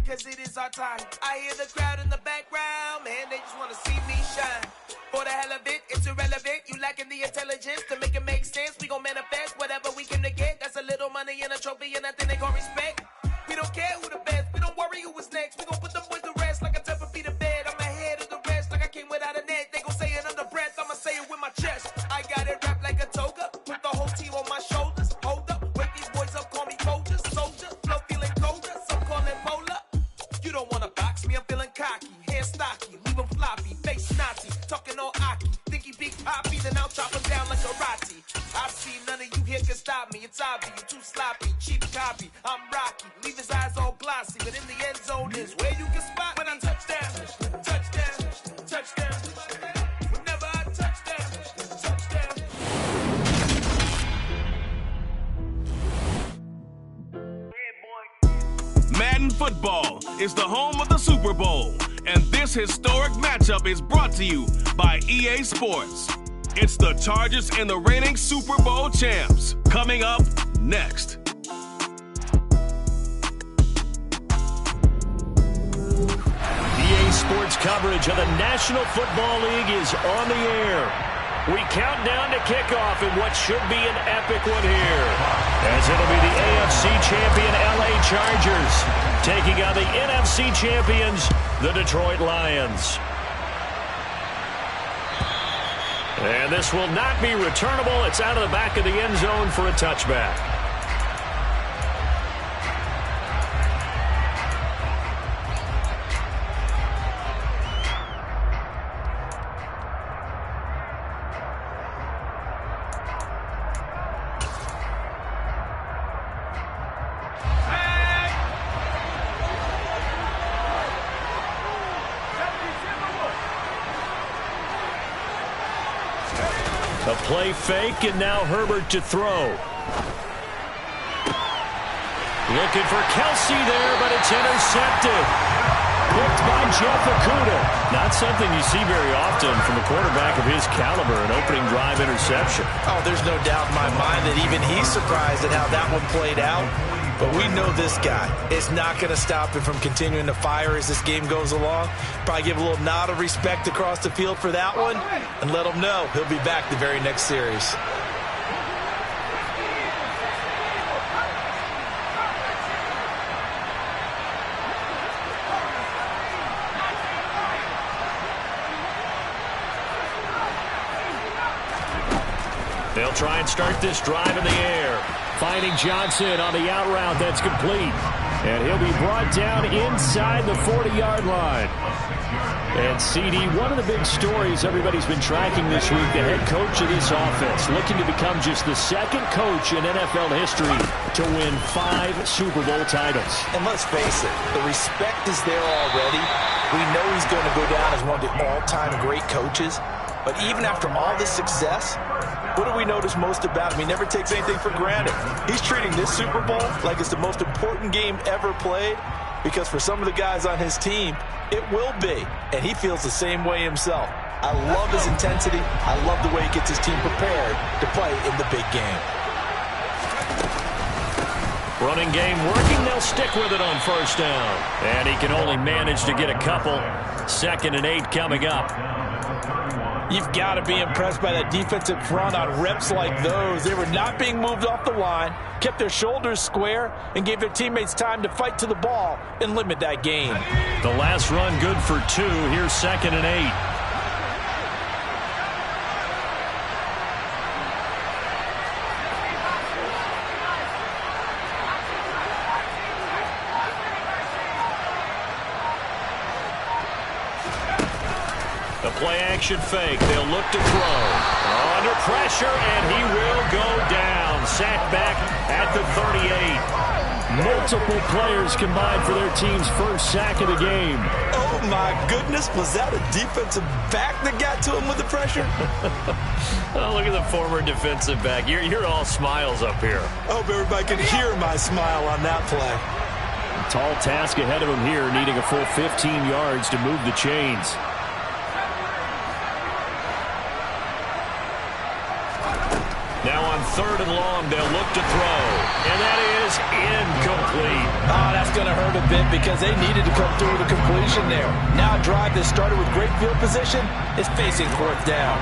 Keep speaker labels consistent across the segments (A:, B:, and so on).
A: cause it is our time. I hear the crowd in the background, man, they just wanna see me shine. For the hell of it, it's irrelevant. You lacking the intelligence to make it make sense. We gon' manifest whatever we came to get. That's a little money and a trophy and nothing they gon' respect. We don't care who the best, we don't worry who was next. We gon' put them boys to rest like a 10 feet of bed. I'm ahead of the rest like I came without a net. They gon' say it under breath, I'ma say it with my chest. I got it wrapped like a toga, put the whole team on my shoulders. Hold up, wake these boys up, call me soldier, soldier. Flow feeling colder, some call it polar. You don't wanna box me, I'm feeling cocky. Hair stocky, leave him floppy, face snotty. Talking all aki, think he big poppy, then I'll chop him down like karate. I see none of you here can stop me, it's obvious, you too sloppy, cheap copy. I'm Rocky, leave his eyes all glossy, but in the end zone is where you can spot when I touchdown, touchdown, touchdown. Whenever I touchdown, touchdown.
B: Madden Football is the home of the Super Bowl, and this historic matchup is brought to you by EA Sports. It's the Chargers and the reigning Super Bowl champs. Coming up next.
C: EA Sports coverage of the National Football League is on the air. We count down to kickoff in what should be an epic one here, as it'll be the AFC champion LA Chargers taking on the NFC champions, the Detroit Lions. And this will not be returnable. It's out of the back of the end zone for a touchback. A play fake, and now Herbert to throw. Looking for Kelsey there, but it's intercepted. Picked by Jeff Okudah. Not something you see very often from a quarterback of his caliber, an opening drive interception.
D: Oh, there's no doubt in my mind that even he's surprised at how that one played out. But we know this guy is not going to stop him from continuing to fire as this game goes along. Probably give a little nod of respect across the field for that one and let him know he'll be back the very next series.
C: They'll try and start this drive in the air. Finding Johnson on the out route. That's complete. And he'll be brought down inside the 40-yard line. And CD, one of the big stories everybody's been tracking this week, the head coach of this offense, looking to become just the second coach in NFL history to win 5 Super Bowl titles.
D: And let's face it, the respect is there already. We know he's going to go down as one of the all-time great coaches. But even after all this success, what do we notice most about him? He never takes anything for granted. He's treating this Super Bowl like it's the most important game ever played, because for some of the guys on his team, it will be. And he feels the same way himself. I love his intensity. I love the way he gets his team prepared to play in the big game.
C: Running game working. They'll stick with it on first down. And he can only manage to get a couple. 2nd and 8 coming up.
D: You've got to be impressed by that defensive front on reps like those. They were not being moved off the line, kept their shoulders square, and gave their teammates time to fight to the ball and limit that gain.
C: The last run good for 2. Here's 2nd and 8. Play-action fake. They'll look to throw. Under pressure, and he will go down. Sacked back at the 38. Multiple players combined for their team's first sack of the game.
D: Oh, my goodness. Was that a defensive back that got to him with the pressure?
C: Oh, look at the former defensive back. You're all smiles up here.
D: I hope everybody can hear my smile on that play.
C: Tall task ahead of him here, needing a full 15 yards to move the chains. Now on 3rd and long, they'll look to throw. And that is incomplete.
D: Oh, that's going to hurt a bit because they needed to come through with a completion there. Now a drive that started with great field position is facing fourth down.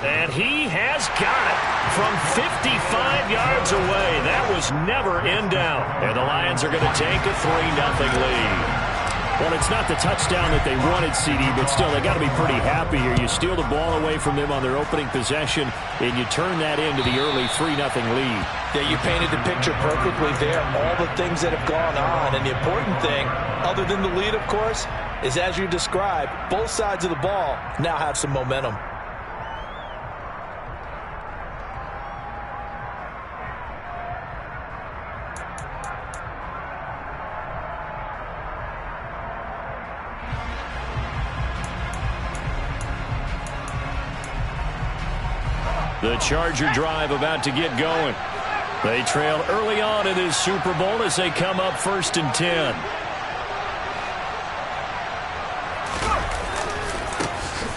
C: And he has got it from 55 yards away. That was never in doubt. And the Lions are going to take a 3-0 lead. Well, it's not the touchdown that they wanted, CD, but still, they got to be pretty happy here. You steal the ball away from them on their opening possession, and you turn that into the early 3-0 lead.
D: Yeah, you painted the picture perfectly there. All the things that have gone on, and the important thing, other than the lead, of course, is as you described, both sides of the ball now have some momentum.
C: The Charger drive about to get going. They trail early on in this Super Bowl as they come up 1st and 10.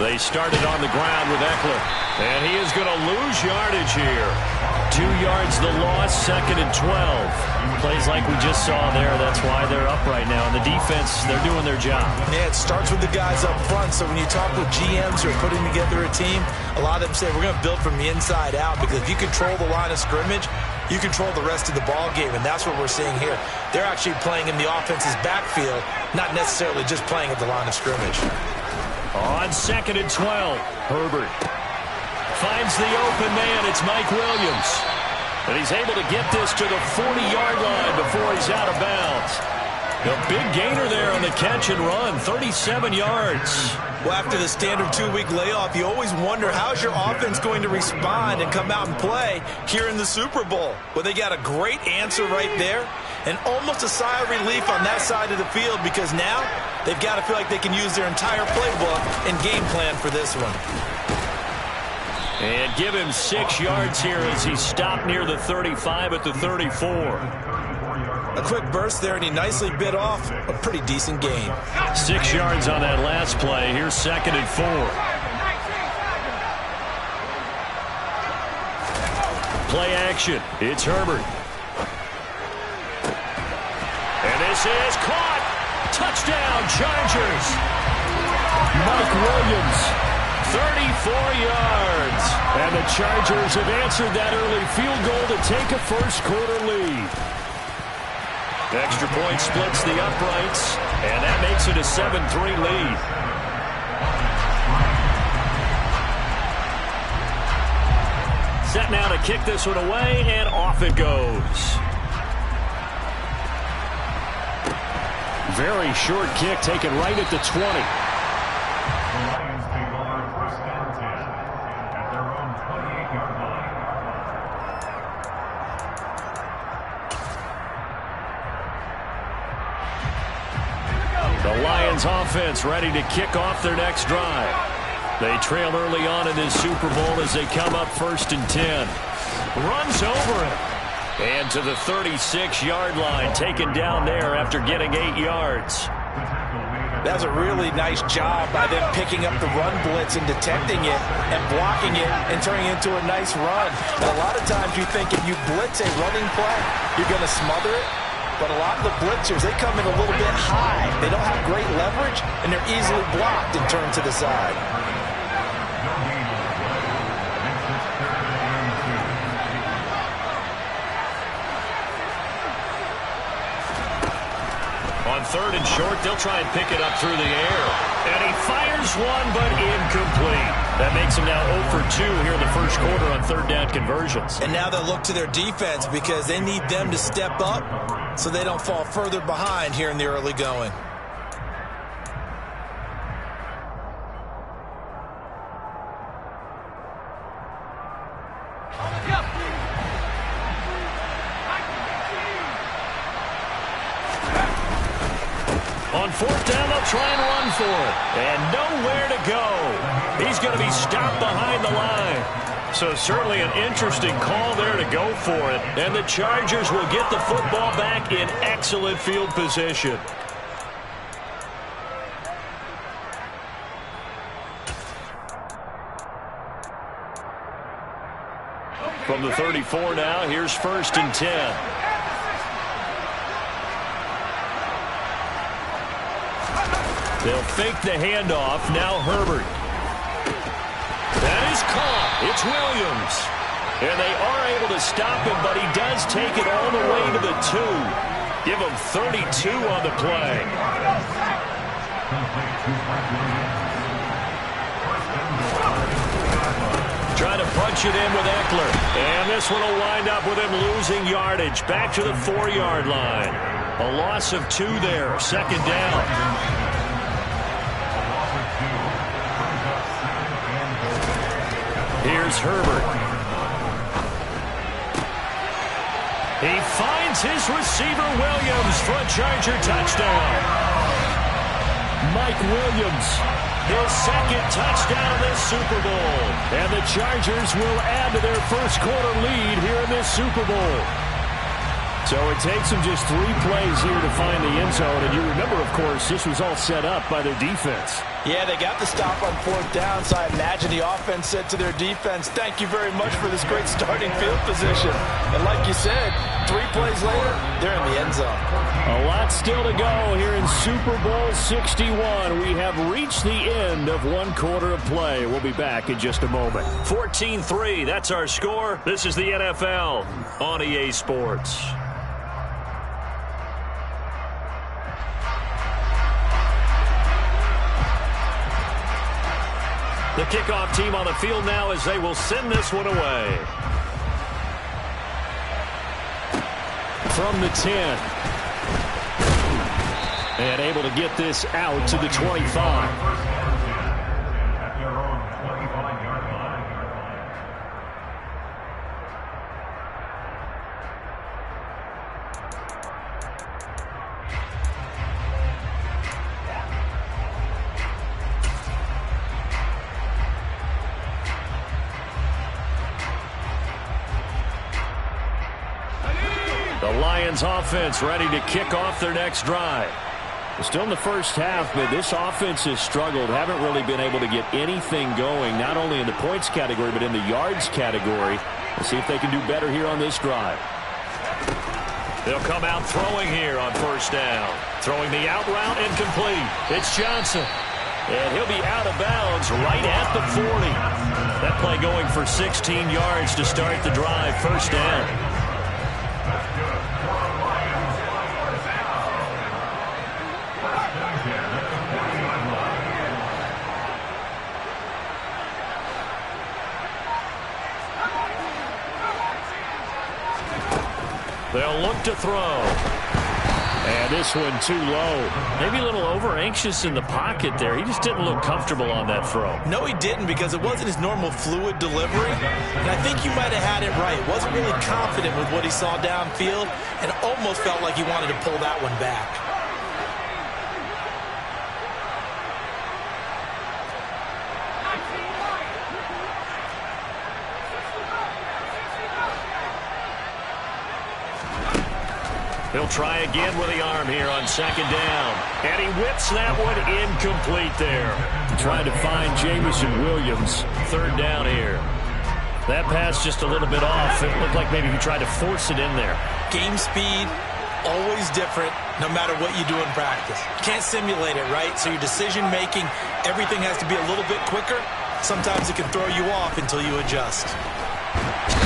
C: They started on the ground with Eckler, and he is going to lose yardage here. 2 yards the loss, 2nd and 12. Plays like we just saw there. That's why they're up right now. And the defense, they're doing their job.
D: Yeah, it starts with the guys up front. So when you talk with GMs who are putting together a team, a lot of them say we're going to build from the inside out, because if you control the line of scrimmage, you control the rest of the ball game, and that's what we're seeing here. They're actually playing in the offense's backfield, not necessarily just playing at the line of scrimmage.
C: On 2nd and 12, Herbert finds the open man. It's Mike Williams. And he's able to get this to the 40-yard line before he's out of bounds. A big gainer there on the catch and run, 37 yards.
D: Well, after the standard 2-week layoff, you always wonder how's your offense going to respond and come out and play here in the Super Bowl. Well, they got a great answer right there, and almost a sigh of relief on that side of the field, because now they've got to feel like they can use their entire playbook and game plan for this one.
C: And give him 6 yards here as he stopped near the 35 at the 34.
D: A quick burst there, and he nicely bit off a pretty decent gain.
C: 6 yards on that last play. Here's 2nd and 4. Play action. It's Herbert. And this is caught. Touchdown, Chargers. Mike Williams, 34 yards. And the Chargers have answered that early field goal to take a first-quarter lead. Extra point splits the uprights, and that makes it a 7-3 lead. Set now to kick this one away, and off it goes. Very short kick taken right at the 20. The Lions offense ready to kick off their next drive. They trail early on in this Super Bowl as they come up 1st and 10. Runs over it. And to the 36-yard line, taken down there after getting 8 yards.
D: That's a really nice job by them picking up the run blitz and detecting it and blocking it and turning it into a nice run. And a lot of times you think if you blitz a running play, you're going to smother it. But a lot of the blitzers, they come in a little bit high. They don't have great leverage, and they're easily blocked and turned to the side.
C: On 3rd and short, they'll try and pick it up through the air. And he fires one, but incomplete. That makes him now 0 for 2 here in the first quarter on 3rd down conversions.
D: And now they'll look to their defense because they need them to step up so they don't fall further behind here in the early going.
C: On 4th down, they'll try and run for it. And nowhere to go. He's going to be stopped behind the line. So certainly an interesting call there to go for it. And the Chargers will get the football back in excellent field position. From the 34 now, here's 1st and 10. They'll fake the handoff. Now Herbert. That is caught. It's Williams. And they are able to stop him, but he does take it all the way to the 2. Give him 32 on the play. Trying to punch it in with Eckler. And this one will wind up with him losing yardage. Back to the 4-yard line. A loss of 2 there. 2nd down. Here's Herbert. He finds his receiver Williams for a Charger touchdown. Mike Williams, his 2nd touchdown of this Super Bowl. And the Chargers will add to their first quarter lead here in this Super Bowl. So it takes them just 3 plays here to find the end zone. And you remember, of course, this was all set up by their defense.
D: Yeah, they got the stop on 4th down, so I imagine the offense said to their defense, thank you very much for this great starting field position. And like you said, 3 plays later, they're in the end zone.
C: A lot still to go here in Super Bowl 61. We have reached the end of 1 quarter of play. We'll be back in just a moment. 14-3, that's our score. This is the NFL on EA Sports. The kickoff team on the field now as they will send this one away. From the 10. And able to get this out to the 25. Offense ready to kick off their next drive. Still in the first half, but this offense has struggled. Haven't really been able to get anything going, not only in the points category, but in the yards category. Let's see if they can do better here on this drive. They'll come out throwing here on 1st down. Throwing the out route incomplete. It's Johnson. And he'll be out of bounds right at the 40. That play going for 16 yards to start the drive. 1st down. They'll look to throw. And this one too low. Maybe a little over-anxious in the pocket there. He just didn't look comfortable on that throw.
D: No, he didn't, because it wasn't his normal fluid delivery. And I think you might have had it right. Wasn't really confident with what he saw downfield and almost felt like he wanted to pull that one back.
C: He'll try again with the arm here on 2nd down. And he whips that one incomplete there. Trying to find Jameson Williams. 3rd down here. That pass just a little bit off. It looked like maybe he tried to force it in there.
D: Game speed, always different, no matter what you do in practice. You can't simulate it, right? So your decision-making, everything has to be a little bit quicker. Sometimes it can throw you off until you adjust.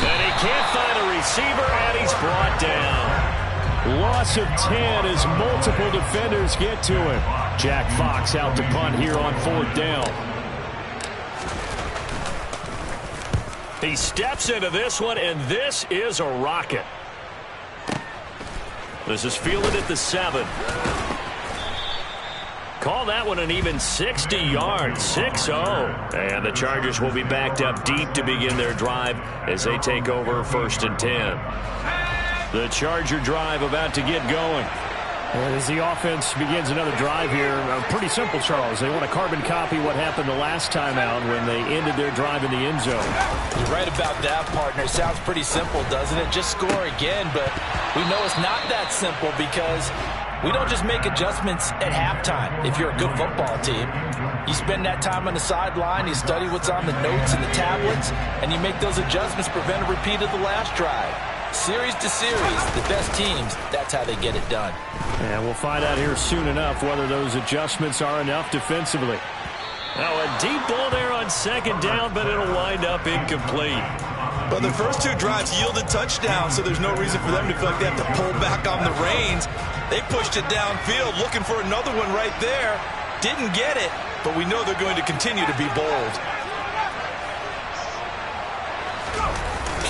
C: And he can't find a receiver, and he's brought down. Loss of 10 as multiple defenders get to him. Jack Fox out to punt here on 4th down. He steps into this one, and this is a rocket. This is fielded at the 7. Call that one an even 60 yards, 6-0. And the Chargers will be backed up deep to begin their drive as they take over 1st and 10. The Charger drive about to get going. And as the offense begins another drive here, pretty simple, Charles. They want to carbon copy what happened the last time out when they ended their drive in the end zone.
D: You're right about that, partner. Sounds pretty simple, doesn't it? Just score again, but we know it's not that simple because We don't just make adjustments at halftime if you're a good football team. You spend that time on the sideline, you study what's on the notes and the tablets, and you make those adjustments to prevent a repeat of the last drive. Series to series, the best teams, that's how they get it done.
C: And we'll find out here soon enough whether those adjustments are enough defensively. Now a deep ball there on second down, but it'll wind up incomplete.
E: But the first two drives yielded touchdowns, so there's no reason for them to feel like they have to pull back on the reins. They pushed it downfield, looking for another one right there. Didn't get it, but we know they're going to continue to be bold.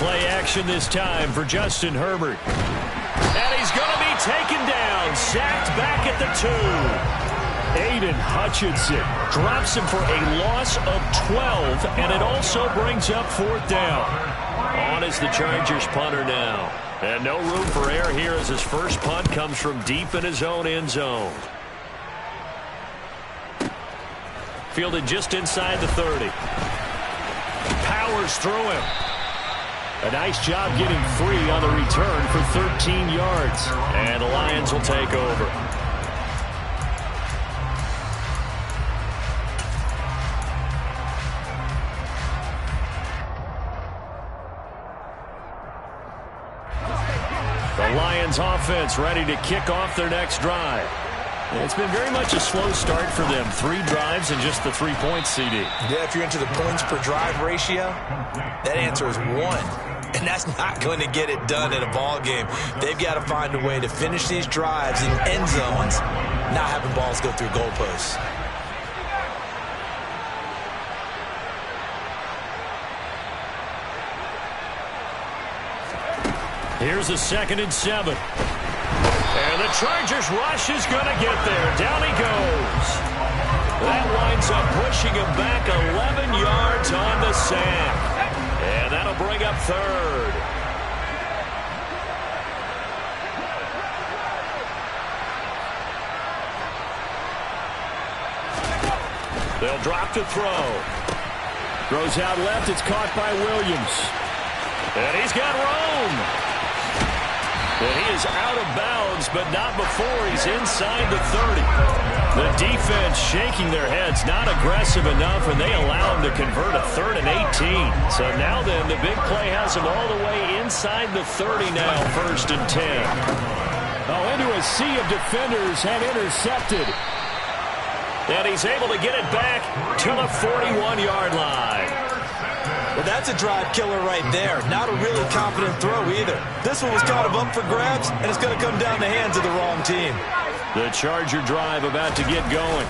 C: Play action this time for Justin Herbert. And he's going to be taken down, sacked back at the 2. Aiden Hutchinson drops him for a loss of 12, and it also brings up fourth down. On is the Chargers punter now. And no room for error here as his first punt comes from deep in his own end zone. Fielded just inside the 30. Powers through him. A nice job getting free on the return for 13 yards. And the Lions will take over. The Lions offense ready to kick off their next drive. It's been very much a slow start for them. 3 drives and just the 3 points, CD.
D: Yeah, if you're into the points per drive ratio, that answer is 1. And that's not going to get it done in a ball game. They've got to find a way to finish these drives in end zones, not having balls go through goalposts.
C: Here's a 2nd and 7. And the Chargers rush is going to get there. Down he goes. That winds up pushing him back 11 yards on the sack. And that'll bring up 3rd. They'll drop to throw. Throws out left. It's caught by Williams. And he's got Rome. And he is out of bounds, but not before he's inside the 30. The defense shaking their heads, not aggressive enough, and they allow him to convert a 3rd and 18. So now then, the big play has him all the way inside the 30 now, 1st and 10. Oh, into a sea of defenders and intercepted. And he's able to get it back to the 41-yard line.
E: Well, that's a drive killer right there. Not a really confident throw either. This one was kind of up for grabs, and it's going to come down the hands of the wrong team.
C: The Charger drive about to get going.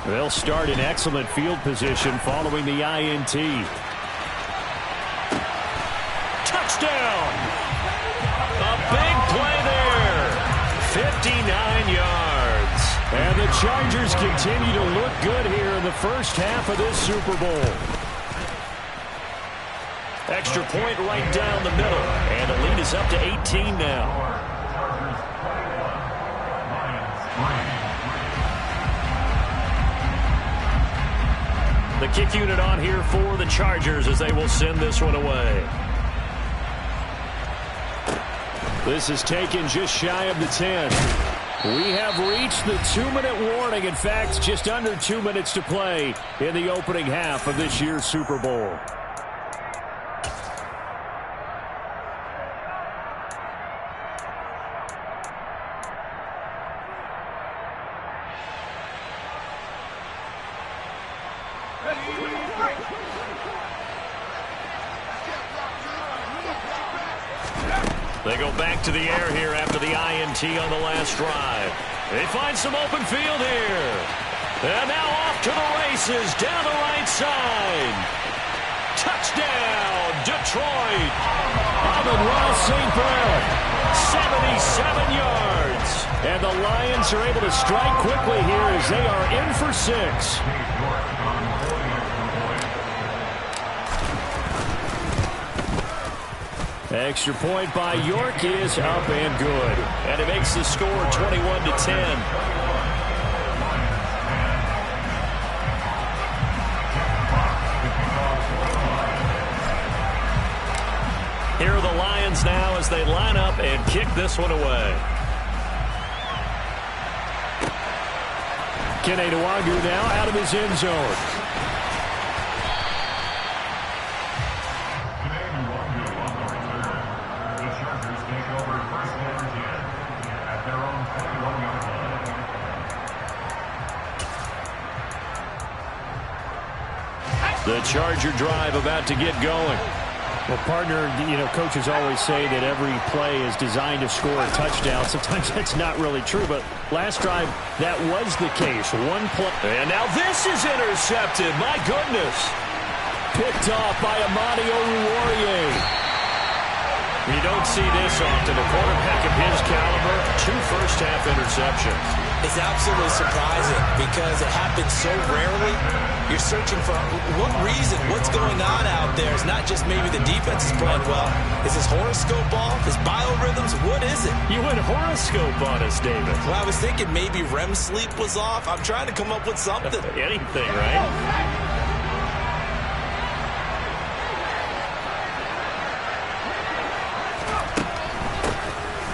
C: They'll start in excellent field position following the INT. Touchdown! A big play there. 59 yards. And the Chargers continue to look good here in the first half of this Super Bowl. Extra point right down the middle. And the lead is up to 18 now. The kick unit on here for the Chargers as they will send this one away. This is taken just shy of the 10. We have reached the 2-minute warning. In fact, just under 2 minutes to play in the opening half of this year's Super Bowl. They go back to the air here after the INT on the last drive. They find some open field here. And now off to the races down the right side. Touchdown, Detroit. Amon-Ra St. Brown, 77 yards. And the Lions are able to strike quickly here as they are in for 6. Extra point by York is up and good. And it makes the score 21-10. Here are the Lions now as they line up and kick this one away. Tnchuck now out of his end zone. The Charger drive about to get going. Well, partner, coaches always say that every play is designed to score a touchdown. Sometimes that's not really true, but last drive, that was the case. One play. And now this is intercepted. My goodness. Picked off by Amani Oruwariye. You don't see this often. A quarterback of his caliber, 2 first-half interceptions.
D: It's absolutely surprising because it happens so rarely. You're searching for what reason, what's going on out there. It's not just maybe the defense is playing well. Is his horoscope off? His biorhythms? What is it?
C: You went horoscope on us, David.
D: Well, I was thinking maybe REM sleep was off. I'm trying to come up with something.
C: Anything, right?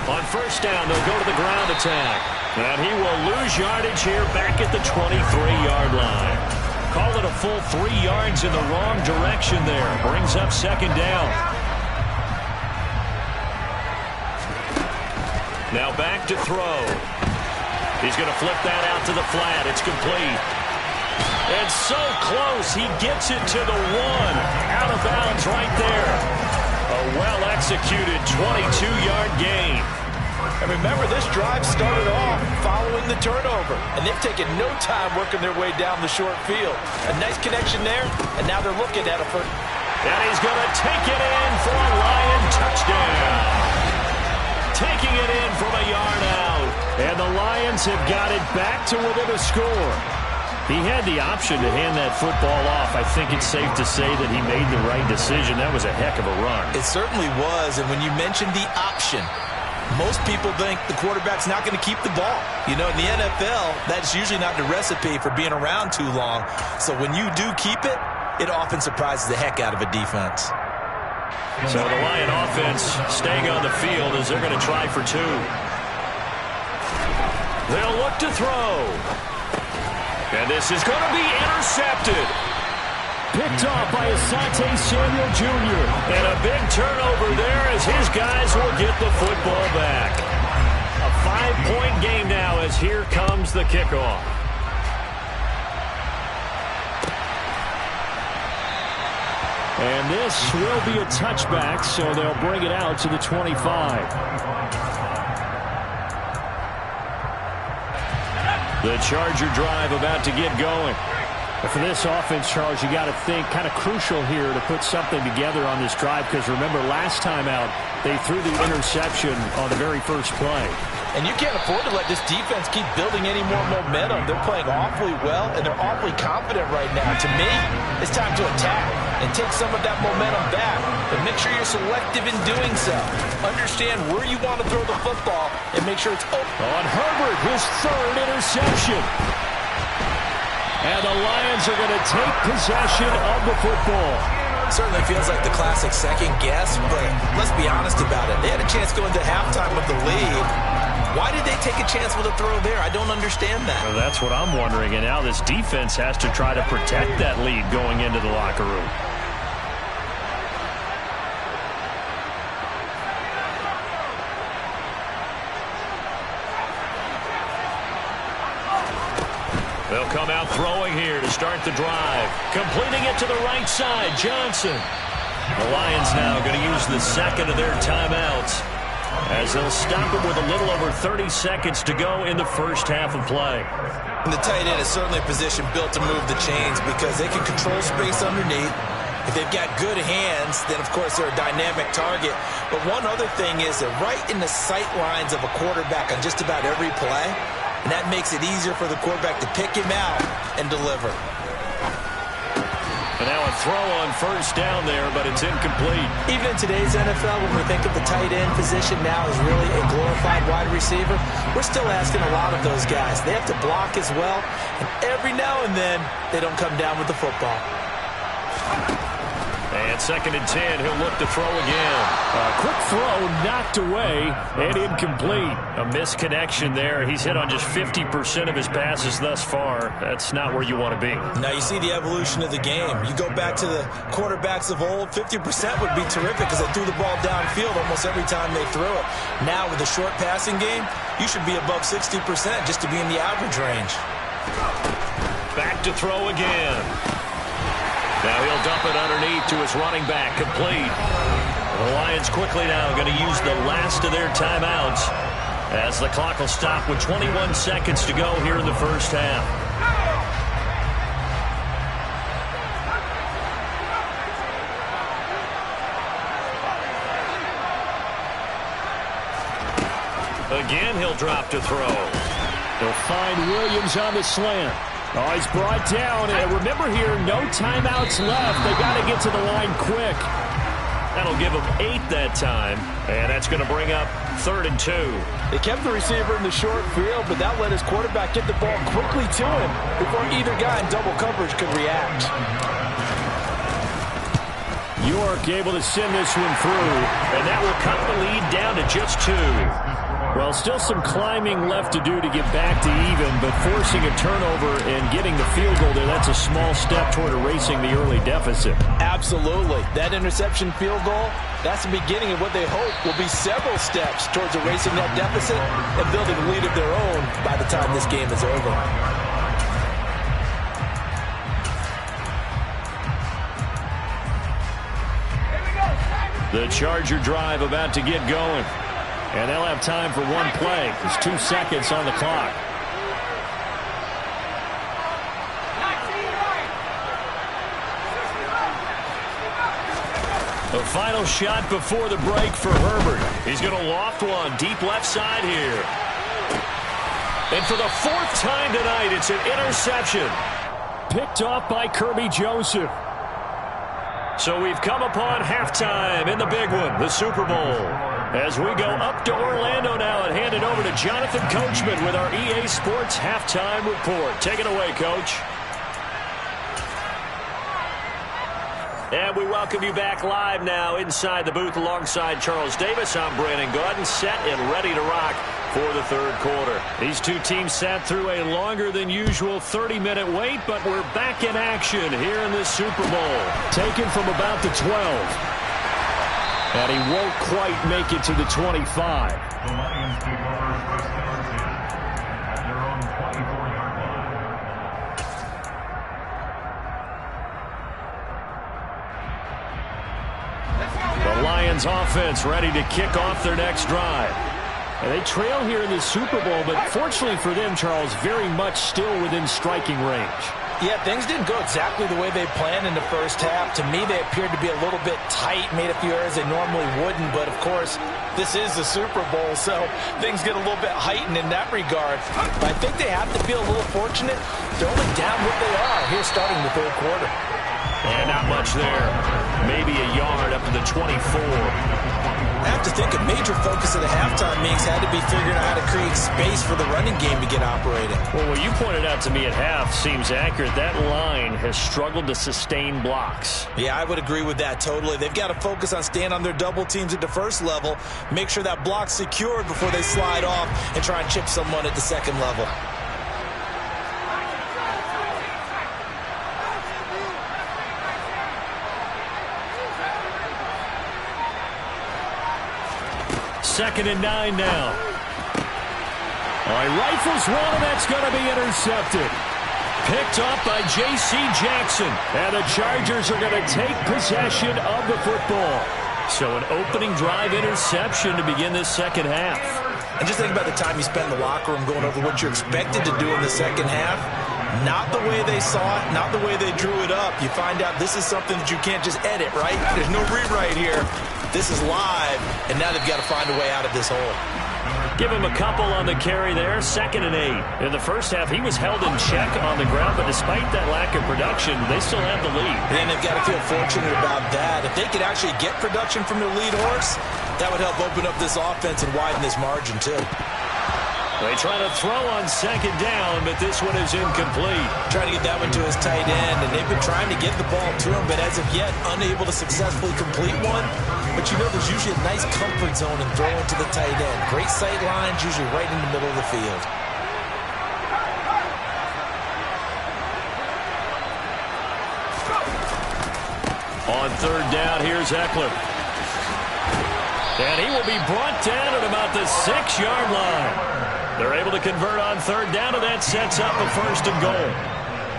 C: On first down, they'll go to the ground attack. And he will lose yardage here back at the 23-yard line. Call it a full 3 yards in the wrong direction there. Brings up second down. Now back to throw. He's going to flip that out to the flat. It's complete. And so close. He gets it to the 1. Out of bounds right there. A well-executed 22-yard gain.
D: And remember, this drive started off following the turnover. And they've taken no time working their way down the short field. A nice connection there, and now they're looking at it for...
C: And he's going to take it in for a Lion touchdown. Taking it in from a yard out. And the Lions have got it back to within a score. He had the option to hand that football off. I think it's safe to say that he made the right decision. That was a heck of a run.
D: It certainly was. And when you mentioned the option, most people think the quarterback's not going to keep the ball. You know, in the NFL, that's usually not the recipe for being around too long. So when you do keep it, it often surprises the heck out of a defense.
C: So the Lion offense staying on the field as they're going to try for 2. They'll look to throw. And this is going to be intercepted. Picked off by Asante Samuel Jr. And a big turnover there as his guys will get the football back. A 5-point game now as here comes the kickoff. And this will be a touchback, so they'll bring it out to the 25. The Charger drive about to get going. For this offense, Charles, you got to think kind of crucial here to put something together on this drive because remember last time out they threw the interception on the very first play.
D: And you can't afford to let this defense keep building any more momentum. They're playing awfully well and they're awfully confident right now. To me, it's time to attack and take some of that momentum back. But make sure you're selective in doing so. Understand where you want to throw the football and make sure it's open.
C: On Herbert, his 3rd interception. And the Lions are going to take possession of the football.
D: Certainly feels like the classic second guess, but let's be honest about it. They had a chance going to halftime with the lead. Why did they take a chance with a throw there? I don't understand that.
C: Well, that's what I'm wondering, and now this defense has to try to protect that lead going into the locker room. They'll come out throwing here to start the drive. Completing it to the right side, Johnson. The Lions now going to use the second of their timeouts as they'll stop it with a little over 30 seconds to go in the first half of play.
D: And the tight end is certainly a position built to move the chains because they can control space underneath. If they've got good hands, then of course they're a dynamic target. But one other thing is they're right in the sight lines of a quarterback on just about every play. And that makes it easier for the quarterback to pick him out and deliver.
C: And now a throw on first down there, but it's incomplete.
D: Even in today's NFL, when we think of the tight end position now as really a glorified wide receiver, we're still asking a lot of those guys. They have to block as well, and every now and then, they don't come down with the football.
C: And And 2nd and 10, he'll look to throw again. A quick throw knocked away and incomplete. A misconnection there. He's hit on just 50% of his passes thus far. That's not where you want to be.
D: Now you see the evolution of the game. You go back to the quarterbacks of old, 50% would be terrific because they threw the ball downfield almost every time they threw it. Now with the short passing game, you should be above 60% just to be in the average range.
C: Back to throw again. Now he'll dump it underneath to his running back, complete. The Lions quickly now going to use the last of their timeouts as the clock will stop with 21 seconds to go here in the first half. Again, he'll drop to throw. They'll find Williams on the slant. Oh, he's brought down. And remember here, no timeouts left. They got to get to the line quick. That'll give them 8 that time. And that's going to bring up 3rd and 2.
D: They kept the receiver in the short field, but that let his quarterback get the ball quickly to him before either guy in double coverage could react.
C: York able to send this one through, and that will cut the lead down to just 2. Well, still some climbing left to do to get back to even, but forcing a turnover and getting the field goal there, that's a small step toward erasing the early deficit.
D: Absolutely. That interception field goal, that's the beginning of what they hope will be several steps towards erasing that deficit and building a lead of their own by the time this game is over.
C: The Charger drive about to get going. And they'll have time for one play. There's 2 seconds on the clock. The final shot before the break for Herbert. He's going to loft one deep left side here. And for the 4th time tonight, it's an interception. Picked off by Kirby Joseph. So we've come upon halftime in the big one, the Super Bowl. As we go up to Orlando now and hand it over to Jonathan Coachman with our EA Sports Halftime Report. Take it away, Coach. And we welcome you back live now inside the booth alongside Charles Davis. I'm Brandon Gordon, set and ready to rock for the 3rd quarter. These two teams sat through a longer than usual 30-minute wait, but we're back in action here in this Super Bowl. Taken from about the 12. And he won't quite make it to the 25.
F: The Lions take over first down start at their own 24-yard line.
C: The Lions offense ready to kick off their next drive. And they trail here in the Super Bowl, but fortunately for them, Charles, very much still within striking range.
D: Yeah, things didn't go exactly the way they planned in the first half. To me, they appeared to be a little bit tight, made a few errors they normally wouldn't. But, of course, this is the Super Bowl, so things get a little bit heightened in that regard. But I think they have to feel a little fortunate. They're only down what they are here starting the 3rd quarter.
C: And not much there. Maybe a yard up to the 24.
D: I have to think a major focus of the halftime meetings had to be figuring out how to create space for the running game to get operating.
C: Well, what you pointed out to me at half seems accurate. That line has struggled to sustain blocks.
D: Yeah, I would agree with that totally. They've got to focus on staying on their double teams at the first level, make sure that block's secured before they slide off and try and chip someone at the second level.
C: Second and 9 now. All right, rifles one, and that's going to be intercepted. Picked off by J.C. Jackson. And the Chargers are going to take possession of the football. So an opening drive interception to begin this second half.
D: And just think about the time you spend in the locker room going over what you're expected to do in the second half. Not the way they saw it, not the way they drew it up. You find out this is something that you can't just edit, right? There's no rewrite here. This is live, and now they've got to find a way out of this hole.
C: Give him a couple on the carry there, 2nd and 8. In the first half, he was held in check on the ground, but despite that lack of production, they still have the lead.
D: And they've got to feel fortunate about that. If they could actually get production from their lead horse, that would help open up this offense and widen this margin, too.
C: They try to throw on second down, but this one is incomplete.
D: Trying to get that one to his tight end, and they've been trying to get the ball to him, but as of yet, unable to successfully complete one. But you know, there's usually a nice comfort zone in throwing to the tight end. Great sight lines, usually right in the middle of the field.
C: On third down, here's Eckler. And he will be brought down at about the 6-yard line. They're able to convert on third down, and that sets up a 1st and goal.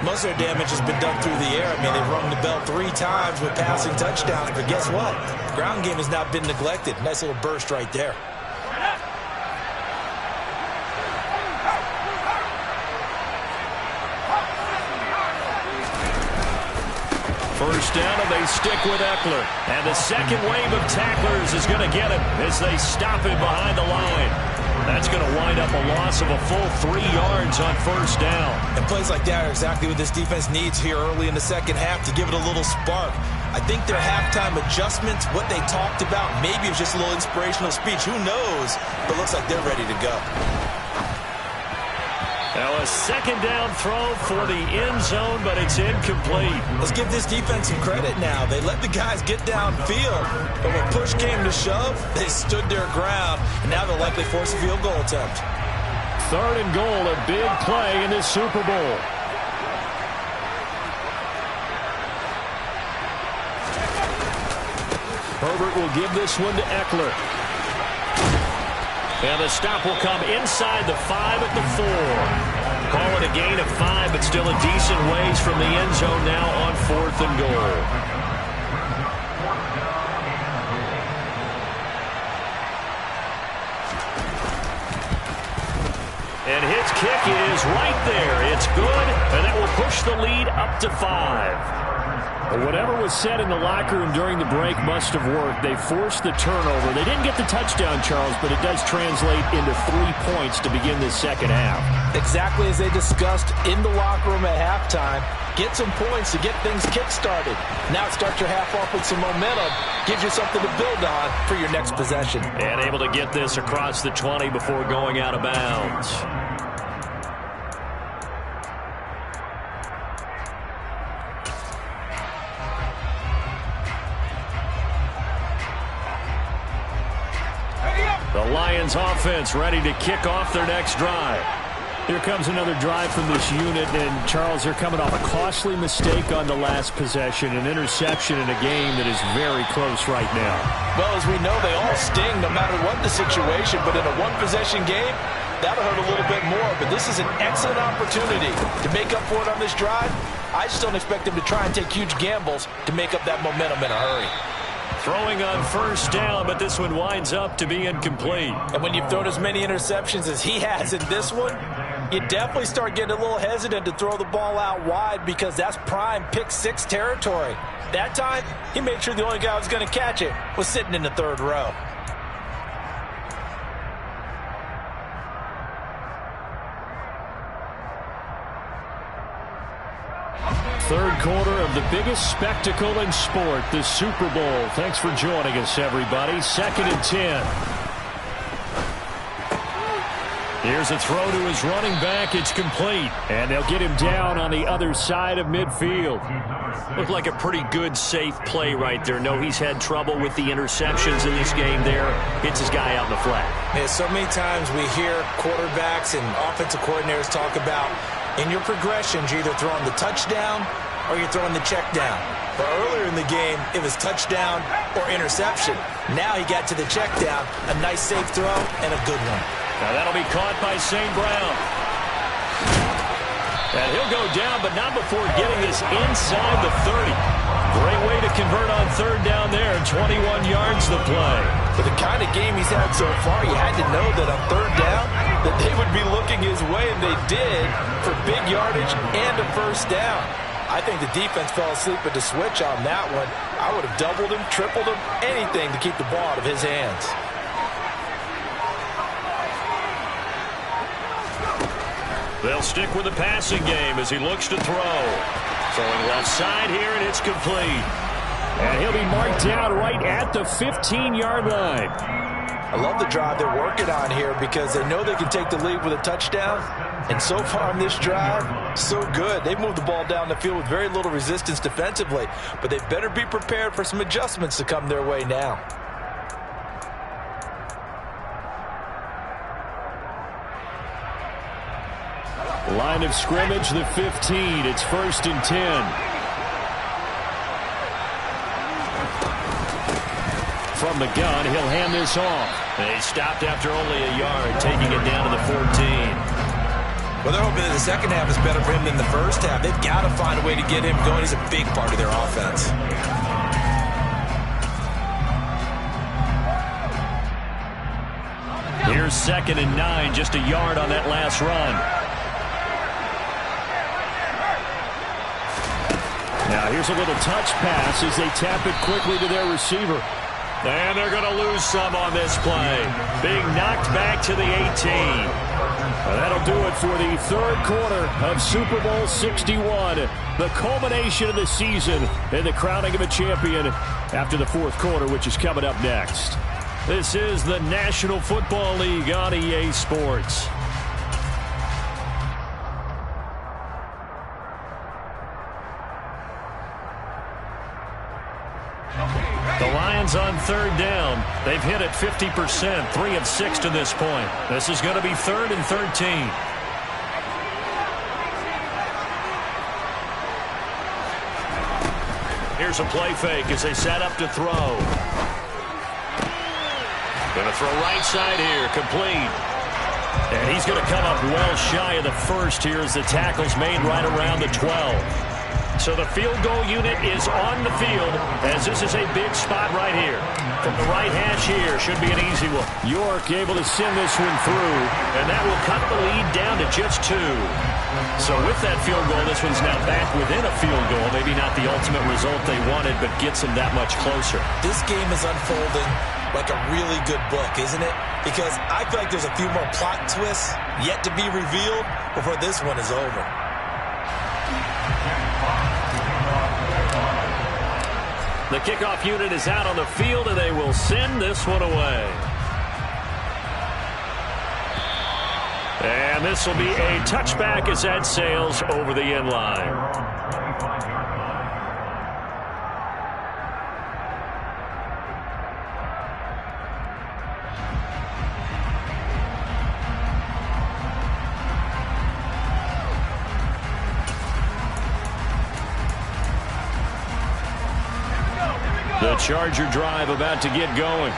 D: Most of their damage has been done through the air. I mean, they've rung the bell 3 times with passing touchdowns, but guess what? Ground game has not been neglected. Nice little burst right there.
C: First down, and they stick with Eckler. And the second wave of tacklers is going to get him as they stop him behind the line. That's going to wind up a loss of a full 3 yards on first down.
D: And plays like that are exactly what this defense needs here early in the second half to give it a little spark. I think their halftime adjustments, what they talked about, maybe it was just a little inspirational speech. Who knows? But it looks like they're ready to go.
C: Now a second down throw for the end zone, but it's incomplete.
D: Let's give this defense some credit now. They let the guys get downfield, but when push came to shove, they stood their ground, and now they'll likely force a field goal attempt.
C: 3rd and goal, a big play in the Super Bowl. Herbert will give this one to Eckler. And the stop will come inside the 5 at the 4. Call it a gain of 5, but still a decent ways from the end zone now on 4th and goal. And his kick is right there. It's good, and that will push the lead up to 5. Whatever was said in the locker room during the break must have worked. They forced the turnover. They didn't get the touchdown, Charles, but it does translate into 3 points to begin this second half.
D: Exactly as they discussed in the locker room at halftime. Get some points to get things kick-started. Now start your half off with some momentum. Gives you something to build on for your next possession.
C: And able to get this across the 20 before going out of bounds. The Lions offense ready to kick off their next drive. Here comes another drive from this unit, and Charles, they're coming off a costly mistake on the last possession, an interception in a game that is very close right now.
D: Well, as we know, they all sting no matter what the situation, but in a one-possession game, that'll hurt a little bit more, but this is an excellent opportunity to make up for it on this drive. I just don't expect them to try and take huge gambles to make up that momentum in a hurry.
C: Throwing on first down, but this one winds up to be incomplete.
D: And when you've thrown as many interceptions as he has in this one, you definitely start getting a little hesitant to throw the ball out wide because that's prime pick-6 territory. That time, he made sure the only guy who was going to catch it was sitting in the 3rd row.
C: Third quarter of the biggest spectacle in sport, the Super Bowl. Thanks for joining us, everybody. 2nd and 10. Here's a throw to his running back. It's complete. And they'll get him down on the other side of midfield. Looked like a pretty good, safe play right there. No, he's had trouble with the interceptions in this game there. Hits his guy out in the flat.
D: Yeah, so many times we hear quarterbacks and offensive coordinators talk about in your progressions, you're either throwing the touchdown or you're throwing the check down. But earlier in the game, it was touchdown or interception. Now he got to the check down, a nice safe throw, and a good one.
C: Now that'll be caught by St. Brown. And he'll go down, but not before getting this inside the 30. Great way to convert on third down there, 21 yards to play.
D: For the kind of game he's had so far, you had to know that on third down, that they would be looking his way, and they did, for big yardage and a first down. I think the defense fell asleep at the switch on that one. I would have doubled him, tripled him, anything to keep the ball out of his hands.
C: They'll stick with the passing game as he looks to throw. Throwing left side here, and it's complete. And he'll be marked down right at the 15-yard line.
D: I love the drive they're working on here because they know they can take the lead with a touchdown. And so far on this drive, so good. They've moved the ball down the field with very little resistance defensively. But they better be prepared for some adjustments to come their way now.
C: Line of scrimmage, the 15. It's 1st and 10. From the gun, he'll hand this off.
E: And he stopped after only a yard, taking it down to the 14. Well, they're hoping that the second half is better for him than the first half. They've got to find a way to get him going. He's a big part of their offense.
C: Here's 2nd and 9, just a yard on that last run. Now here's a little touch pass as they tap it quickly to their receiver. And they're going to lose some on this play. Being knocked back to the 18. Well, that'll do it for the 3rd quarter of Super Bowl 61. The culmination of the season and the crowning of a champion after the 4th quarter, which is coming up next. This is the National Football League on EA Sports. The Lions on 3rd down. They've hit it 50%, 3 of 6 to this point. This is going to be 3rd and 13. Here's a play fake as they set up to throw. Going to throw right side here, complete. And he's going to come up well shy of the first here as the tackle's made right around the 12. So the field goal unit is on the field as this is a big spot right here. From the right hash here, should be an easy one. York able to send this one through, and that will cut the lead down to just 2. So with that field goal, this one's now back within a field goal. Maybe not the ultimate result they wanted, but gets them that much closer.
D: This game is unfolding like a really good book, isn't it? Because I feel like there's a few more plot twists yet to be revealed before this one is over.
C: The kickoff unit is out on the field, and they will send this one away. And this will be a touchback as that sails over the end line. The Charger drive about to get going.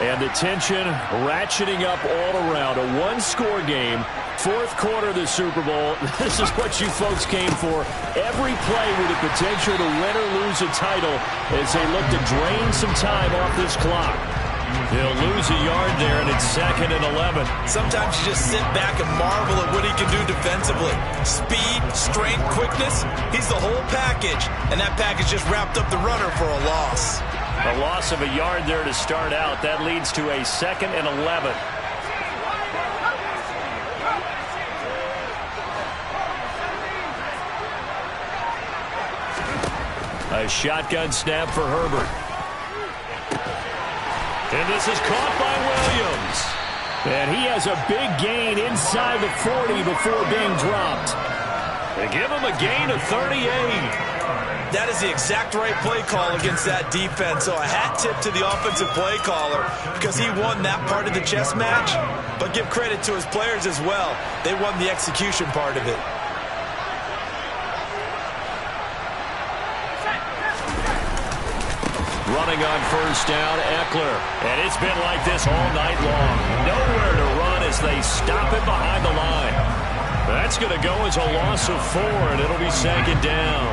C: And the tension ratcheting up all around. A one-score game. 4th quarter of the Super Bowl. This is what you folks came for. Every play with the potential to win or lose a title as they look to drain some time off this clock. They'll lose a yard there, and it's 2nd and 11.
D: Sometimes you just sit back and marvel at what he can do defensively. Speed, strength, quickness, he's the whole package. And that package just wrapped up the runner for a loss.
C: A loss of a yard there to start out. That leads to a 2nd and 11. A shotgun snap for Herbert. And this is caught by Williams. And he has a big gain inside the 40 before being dropped. They give him a gain of 38.
D: That is the exact right play call against that defense. So a hat tip to the offensive play caller because he won that part of the chess match. But give credit to his players as well. They won the execution part of it.
C: Running on 1st down, Eckler. And it's been like this all night long. Nowhere to run as they stop it behind the line. That's going to go as a loss of 4, and it'll be 2nd down.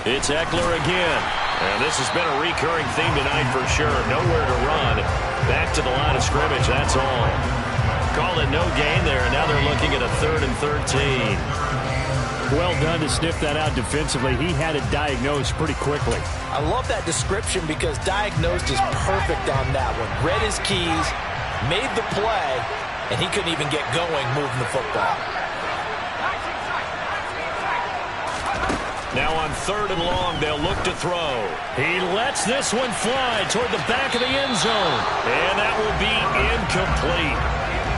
C: It's Eckler again. And this has been a recurring theme tonight for sure. Nowhere to run. Back to the line of scrimmage, that's all. Call it no gain there, and now they're looking at a 3rd and 13. Well done to sniff that out defensively. He had it diagnosed pretty quickly.
D: I love that description because diagnosed is perfect on that one. Read his keys, made the play, and he couldn't even get going moving the football.
C: Now on 3rd and long, they'll look to throw. He lets this one fly toward the back of the end zone. And that will be incomplete.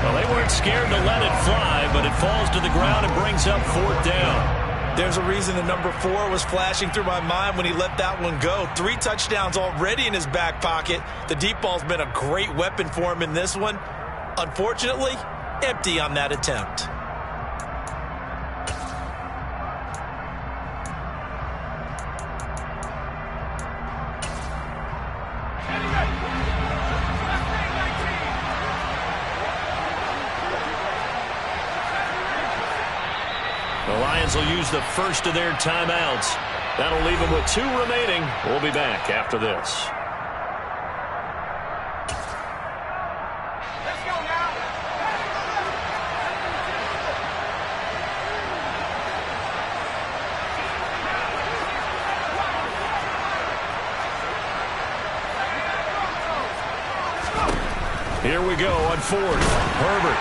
C: Well, they weren't scared to let it fly, but it falls to the ground and brings up 4th down.
E: There's a reason the number 4 was flashing through my mind when he let that one go. 3 touchdowns already in his back pocket. The deep ball's been a great weapon for him in this one. Unfortunately, empty on that attempt.
C: The Lions will use the first of their timeouts. That'll leave them with 2 remaining. We'll be back after this.
A: Let's go now.
C: Here we go on 4th. Herbert.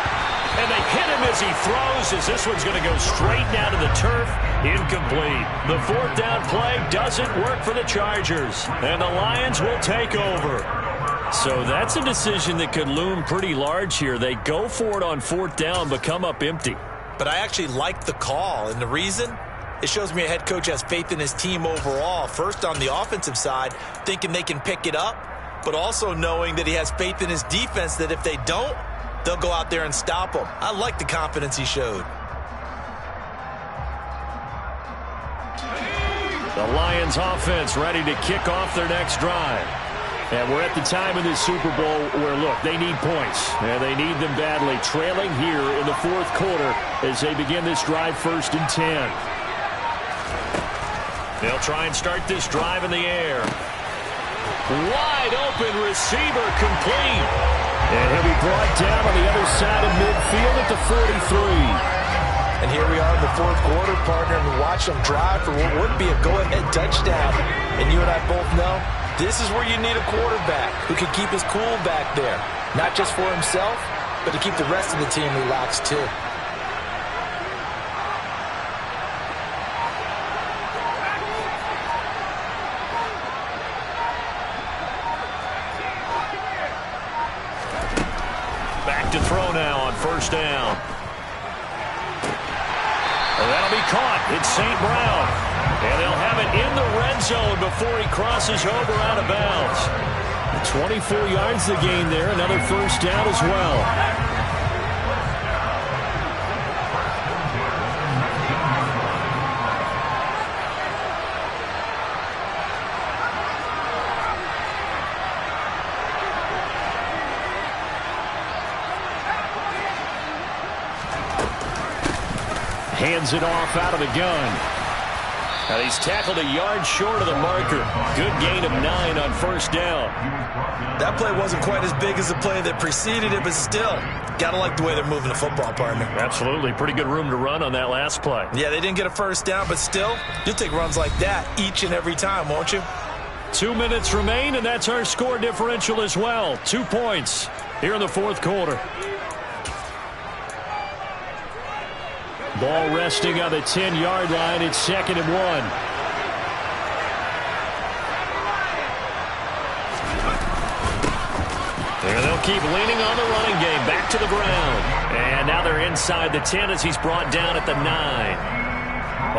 C: And they hit him as he throws, as this one's going to go straight down to the turf. Incomplete. The 4th down play doesn't work for the Chargers. And the Lions will take over. So that's a decision that could loom pretty large here. They go for it on 4th down, but come up empty.
E: But I actually like the call, and the reason? It shows me a head coach has faith in his team overall. First on the offensive side, thinking they can pick it up, but also knowing that he has faith in his defense that if they don't, they'll go out there and stop him. I like the confidence he showed.
C: The Lions offense ready to kick off their next drive. And we're at the time in this Super Bowl where, look, they need points. And they need them badly. Trailing here in the 4th quarter as they begin this drive 1st and 10. They'll try and start this drive in the air. Wide open receiver complete. And he'll be brought down on the other side of midfield at the 43.
E: And here we are in the 4th quarter, partner, and we watch them drive for what would be a go-ahead touchdown. And you and I both know this is where you need a quarterback who can keep his cool back there. Not just for himself, but to keep the rest of the team relaxed too.
C: To throw now on 1st down. That'll be caught. It's St. Brown. And they'll have it in the red zone before he crosses over out of bounds. 24 yards to gain there. Another 1st down as well. Hands it off out of the gun. And he's tackled a yard short of the marker. Good gain of 9 on 1st down.
E: That play wasn't quite as big as the play that preceded it, but still, gotta like the way they're moving the football, partner.
C: Absolutely. Pretty good room to run on that last play.
E: Yeah, they didn't get a 1st down, but still, you'll take runs like that each and every time, won't you?
C: 2 minutes remain, and that's our score differential as well. 2 points here in the 4th quarter. Ball resting on the 10-yard line. It's 2nd and 1. And they'll keep leaning on the running game. Back to the ground. And now they're inside the 10 as he's brought down at the 9.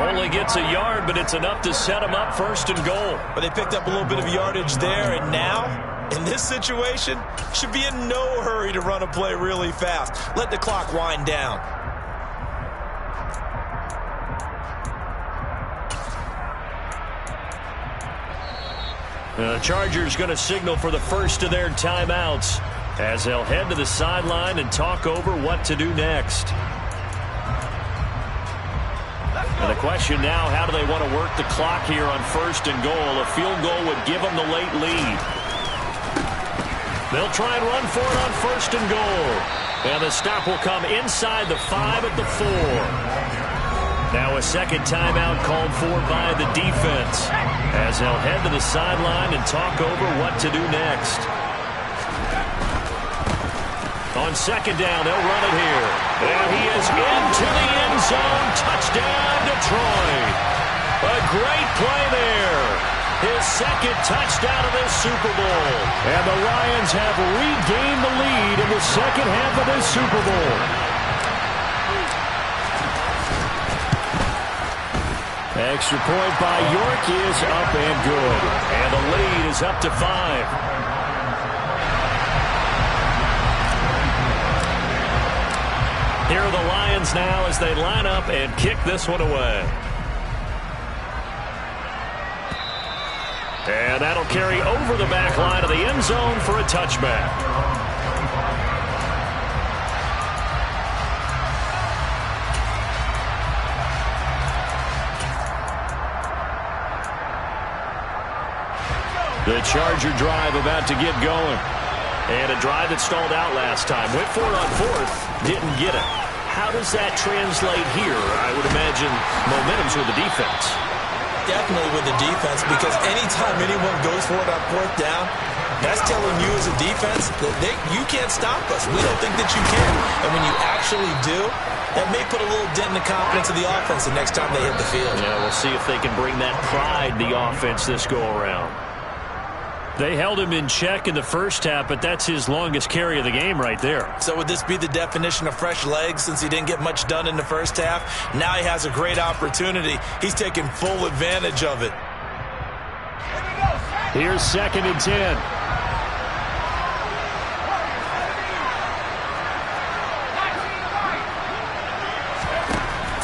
C: Only gets a yard, but it's enough to set him up 1st and goal.
E: But they picked up a little bit of yardage there, and now, in this situation, should be in no hurry to run a play really fast. Let the clock wind down.
C: The Chargers going to signal for the first of their timeouts as they'll head to the sideline and talk over what to do next. And the question now, how do they want to work the clock here on 1st and goal? A field goal would give them the late lead. They'll try and run for it on 1st and goal. And the stop will come inside the 5 at the 4. Now a second timeout called for by the defense as they'll head to the sideline and talk over what to do next. On 2nd down, they'll run it here. And he is into the end zone. Touchdown, Detroit. A great play there. His second touchdown of this Super Bowl. And the Lions have regained the lead in the second half of this Super Bowl. Extra point by York is up and good. And the lead is up to 5. Here are the Lions now as they line up and kick this one away. And that'll carry over the back line of the end zone for a touchback. The Charger drive about to get going. And a drive that stalled out last time. Went for it on fourth, didn't get it. How does that translate here? I would imagine momentum's with the defense.
D: Definitely with the defense, because anytime anyone goes for it on fourth down, that's telling you as a defense that you can't stop us. We don't think that you can. And when you actually do, that may put a little dent in the confidence of the offense the next time they hit the field.
C: Yeah, we'll see if they can bring that pride to the offense this go-around. They held him in check in the first half, but that's his longest carry of the game right there.
D: So would this be the definition of fresh legs since he didn't get much done in the first half? Now he has a great opportunity. He's taking full advantage of it.
C: Here's 2nd and 10.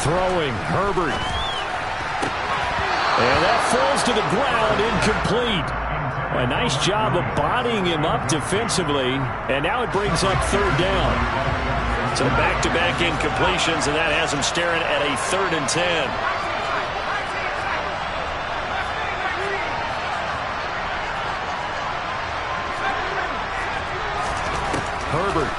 C: Throwing, Herbert. And that falls to the ground, incomplete. A nice job of bodying him up defensively, and now it brings up 3rd down. So back-to-back incompletions, and that has him staring at a 3rd and 10. Herbert.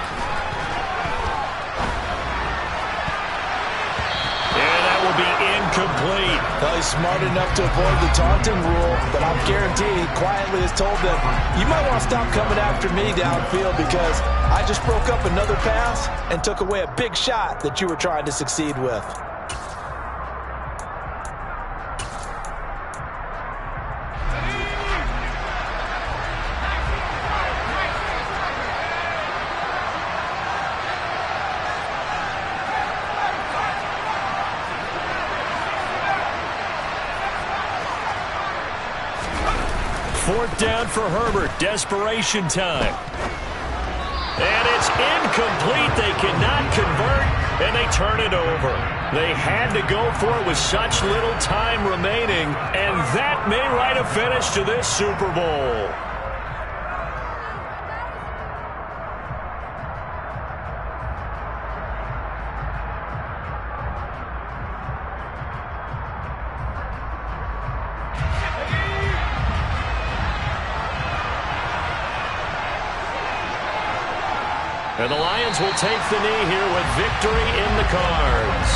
C: And that will be incomplete.
D: Well, he's smart enough to avoid the taunting rule, but I'm guaranteed he quietly has told them, you might want to stop coming after me downfield because I just broke up another pass and took away a big shot that you were trying to succeed with.
C: Fourth down for Herbert. Desperation time. And it's incomplete. They cannot convert, and they turn it over. They had to go for it with such little time remaining, and that may write a finish to this Super Bowl. And the Lions will take the knee here with victory in the cards.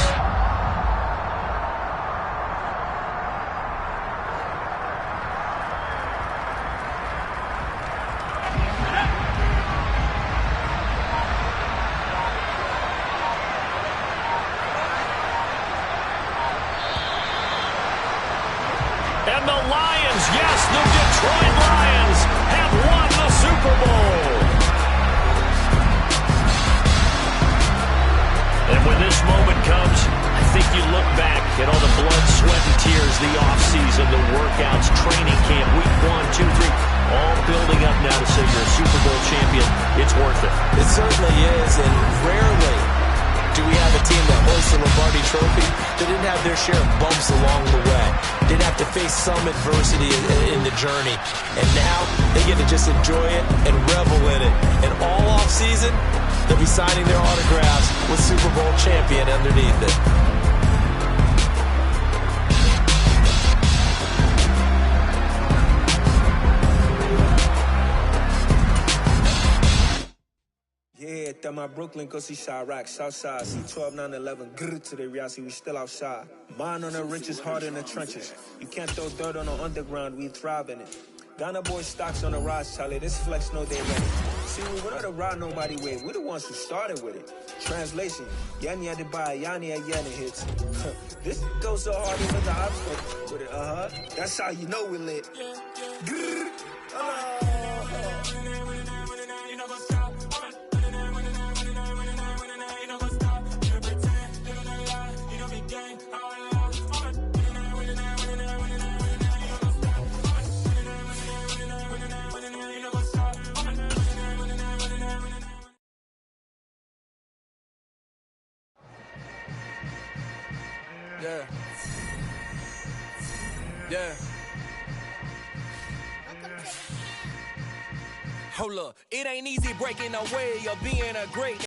C: And the Lions, yes, the Detroit Lions have won the Super Bowl. And when this moment comes, I think you look back at all the blood, sweat, and tears, the offseason, the workouts, training camp, week 1, 2, 3, all building up now to say you're a Super Bowl champion. It's worth it.
D: It certainly is, and rarely do we have a team that hoists the Lombardi Trophy that didn't have their share of bumps along the way. Didn't have to face some adversity in the journey. And now they get to just enjoy it and revel in it. And all offseason, they'll be signing their autographs with Super Bowl champion underneath it.
G: Yeah, that my Brooklyn, go see Chirac, Southside, see 12, 9, 11, grrr to the reality, we still outside. Mine on the riches, hard in the trenches. You can't throw dirt on the underground, we thrive in it. Ghana boy stocks on the rise, Charlie. This flex no day ready. See, we went on the ride nobody with. We're the ones who started with it. Translation, Yani had to buy, Yani had Yana hits. This goes so hard even the ops with it, That's how you know we lit.
A: Yeah. Yeah. Hold up, it ain't easy breaking away or being a great.